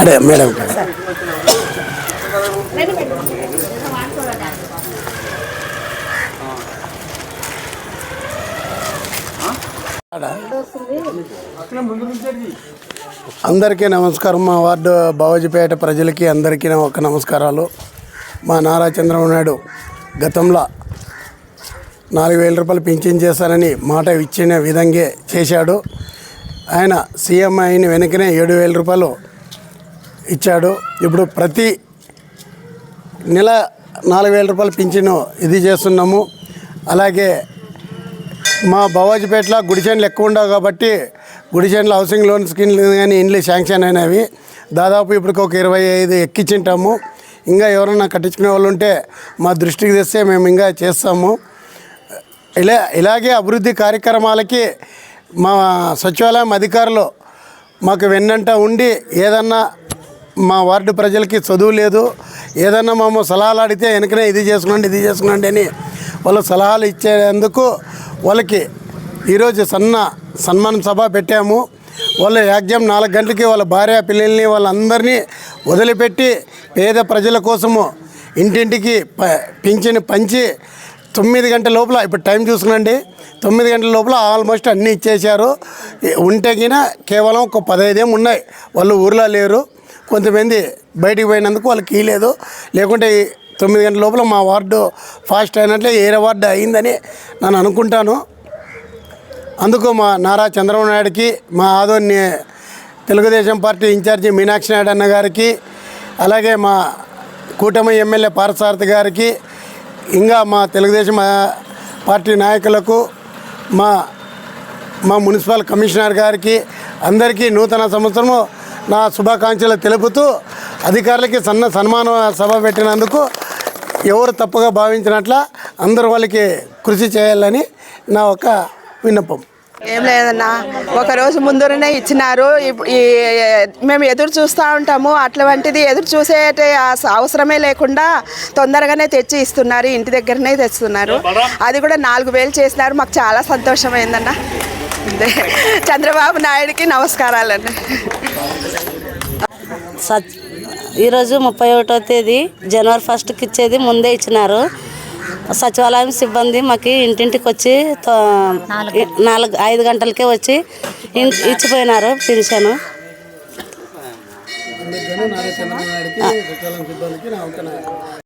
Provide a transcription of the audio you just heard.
అడే మేడం అందరికీ నమస్కారం. మా వార్డు బావాజీపేట ప్రజలకి అందరికీ ఒక నమస్కారాలు. మా నారా చంద్రబాబు నాయుడు గతంలో 4,000 రూపాయలు పింఛన్ చేస్తానని మాట ఇచ్చిన విధంగా చేశాడు. ఆయన సీఎం అయిన వెనకనే 7,000 రూపాయలు ఇచ్చాడు. ఇప్పుడు ప్రతి నెల 4,000 రూపాయలు పింఛను ఇది చేస్తున్నాము. అలాగే మా బావాజీపేటలో గుడిచెండ్లు ఎక్కువ ఉండవు కాబట్టి గుడిచెండ్ల హౌసింగ్ లోన్ స్కీమ్లు కానీ ఇండ్లు శాంక్షన్ అయినవి దాదాపు ఇప్పటికి ఒక 25 ఎక్కించుంటాము. ఇంకా ఎవరైనా కట్టించుకునే వాళ్ళు ఉంటే మా దృష్టికి తెస్తే మేము ఇంకా చేస్తాము. ఇలాగే అభివృద్ధి కార్యక్రమాలకి మా సచివాలయం అధికారులు మాకు వెన్నంట ఉండి ఏదన్నా మా వార్డు ప్రజలకి చదువు లేదు, ఏదన్నా మేము సలహాలు అడిగితే వెనకనే ఇది చేసుకోండి అని వాళ్ళు సలహాలు ఇచ్చేందుకు వాళ్ళకి ఈరోజు సన్మాన సభ పెట్టాము. వాళ్ళు యాక్జామ్ 4 గంటలకి వాళ్ళ భార్య పిల్లల్ని వాళ్ళందరినీ వదిలిపెట్టి పేద ప్రజల కోసము ఇంటింటికి పింఛను పంచి 9 గంటల లోపల, ఇప్పుడు టైం చూసుకునండి, 9 గంటల లోపల ఆల్మోస్ట్ అన్నీ ఇచ్చేశారు. ఉంటేగిన కేవలం ఒక 15 ఉన్నాయి. వాళ్ళు ఊర్లో లేరు, కొంతమంది బయటికి పోయినందుకు వాళ్ళకి ఇవ్వలేదు. లేకుంటే 9 గంటల లోపల మా వార్డు ఫాస్ట్ అయినట్లే ఏరే వార్డు అయిందని నేను అనుకుంటాను. అందుకు మా నారా చంద్రబాబు నాయుడుకి, మా ఆదోని తెలుగుదేశం పార్టీ ఇన్ఛార్జి మీనాక్షి నాయుడు అన్న గారికి, అలాగే మా కూటమి ఎమ్మెల్యే పార్థసారథి గారికి, ఇంకా మా తెలుగుదేశం పార్టీ నాయకులకు, మా మున్సిపల్ కమిషనర్ గారికి అందరికీ నూతన సంవత్సరము నా శుభాకాంక్షలు తెలుపుతూ అధికారులకి సన్మాన సభ పెట్టినందుకు ఎవరు తప్పుగా భావించినట్ల అందరూ వాళ్ళకి కృషి చేయాలని నా ఒక విన్నపం. ఏం లేదన్నా, ఒకరోజు ముందరనే ఇచ్చినారు. మేము ఎదురు చూస్తూ ఉంటాము. అటువంటిది ఎదురు చూసే అవసరమే లేకుండా తొందరగానే తెచ్చి ఇస్తున్నారు. ఇంటి దగ్గరనే తెస్తున్నారు. అది కూడా 4,000 చేసినారు. మాకు చాలా సంతోషమైందన్న. చంద్రబాబు నాయుడికి నమస్కారాలండి. ఈరోజు 31వ తేదీ జనవరి 1కి ఇచ్చేది ముందే ఇచ్చినారు. సచివాలయం సిబ్బంది మాకు ఇంటింటికి వచ్చి 5 గంటలకే వచ్చి ఇచ్చిపోయినారు పింఛను.